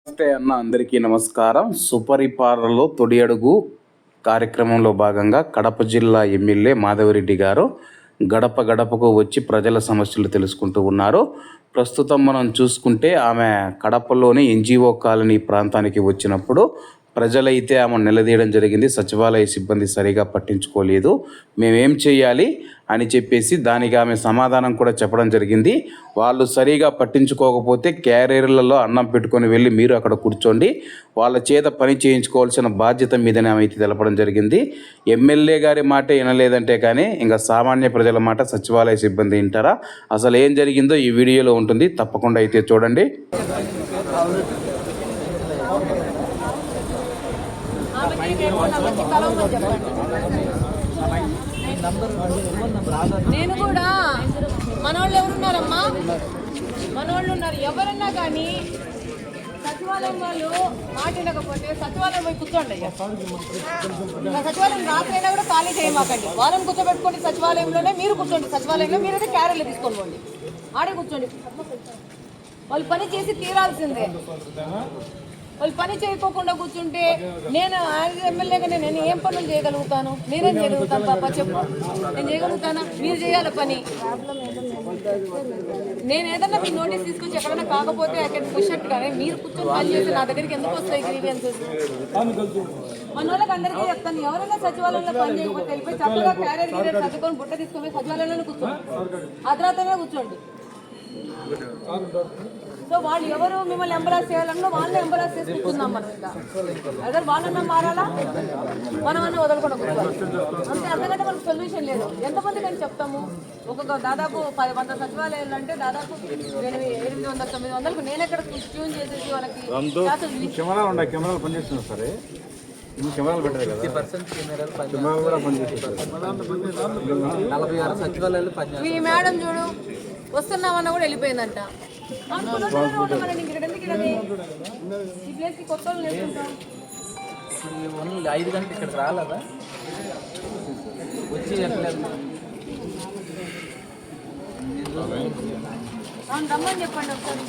నమస్తే అన్న, అందరికీ నమస్కారం. సుపరిపాలనలో తొలి అడుగు కార్యక్రమంలో భాగంగా కడప జిల్లా ఎమ్మెల్యే మాధవిరెడ్డి గారు గడప గడపకు వచ్చి ప్రజల సమస్యలు తెలుసుకుంటూ ఉన్నారు. ప్రస్తుతం మనం చూసుకుంటే ఆమె కడపలోని ఎన్జిఓ కాలనీ ప్రాంతానికి వచ్చినప్పుడు ప్రజలైతే ఆమె నిలదీయడం జరిగింది. సచివాలయ సిబ్బంది సరిగా పట్టించుకోలేదు, మేమేం చేయాలి అని చెప్పేసి దానికి ఆమె సమాధానం కూడా చెప్పడం జరిగింది. వాళ్ళు సరిగా పట్టించుకోకపోతే క్యారియర్లలో అన్నం పెట్టుకొని వెళ్ళి మీరు అక్కడ కూర్చోండి, వాళ్ళ చేత పని చేయించుకోవాల్సిన బాధ్యత మీదని ఆమె అయితే తెలపడం జరిగింది. ఎమ్మెల్యే గారి మాట వినలేదంటే కానీ ఇంకా సామాన్య ప్రజల మాట సచివాలయ సిబ్బంది వింటారా? అసలు ఏం జరిగిందో ఈ వీడియోలో ఉంటుంది, తప్పకుండా అయితే చూడండి. నేను కూడా మనోళ్ళు ఎవరున్నారమ్మా, మనోళ్ళు ఉన్నారు. ఎవరన్నా కానీ సచివాలయం వాళ్ళు మాట్లాడకపోతే సచివాలయం పోయి కూర్చోండి. సచివాలయం రాత్రి అయినా కూడా ఖాళీ చేయమాకండి, వాళ్ళని కూర్చోబెట్టుకోండి. సచివాలయంలోనే మీరు కూర్చోండి, సచివాలయంలో మీరైతే క్యారెట్లు తీసుకొని పోండి, ఆడే కూర్చోండి. వాళ్ళు పని చేసి తీరాల్సిందే. వాళ్ళు పని చేయకోకుండా కూర్చుంటే నేను ఎమ్మెల్యేగా నేను ఏం పనులు చేయగలుగుతాను? మీరేం చేయగలుగుతాను పాప చెప్పు, నేను చేయగలుగుతానా? మీరు చేయాలి పని. నేను ఏదన్నా మీ నోటీస్ తీసుకొచ్చి ఎక్కడైనా కాకపోతే అక్కడ పుషట్ కానీ మీరు కూర్చొని పని చేస్తే నా దగ్గరికి ఎందుకు వస్తాయి గ్రీవియన్సెస్? మన వాళ్ళకి అందరికీ చెప్తాను, ఎవరైనా సచివాలయంలో పని చేయకపోతే వెళ్ళిపోయి చక్కగా క్యారియర్ గిరియర్ చదువుకొని బుట్ట తీసుకొని సచివాలయంలోనే కూర్చోండి, అర్ధరాత్రినే కూర్చోండి. సో వాళ్ళు ఎవరు మిమ్మల్ని ఎంబరాస్ చేయాలన్నా వాళ్ళని ఎంబరాస్ చేసి కూర్చుందాం మనం. ఇంకా అదే వాళ్ళన్నా మారాలా, మనమన్నా వదలకుండా కూర్చోవాలి అంతే. అంతకంటే మనకు సొల్యూషన్ లేదు. ఎంతమంది నేను చెప్తాము? ఒక్కొక్క దాదాపు 100 సచివాలయాలు అంటే దాదాపు 800-900 నేను ఎక్కడ ట్యూన్ చేసేసి వాళ్ళకి కెమెరాలు పనిచేస్తున్నాయి సరే, కెమెరాలు పెట్టారు కదా, 50% కూడా పనిచేస్తారు. 46 సచివాలయాలు పనిచేస్తారు. మీ మేడం చూడు వస్తున్నామన్నా కూడా వెళ్ళిపోయిందంట. ఈ ప్లేస్కి కొత్త 5 గంటలు ఇక్కడ రాలేదా వచ్చి రమ్మని చెప్పండి ఒకసారి.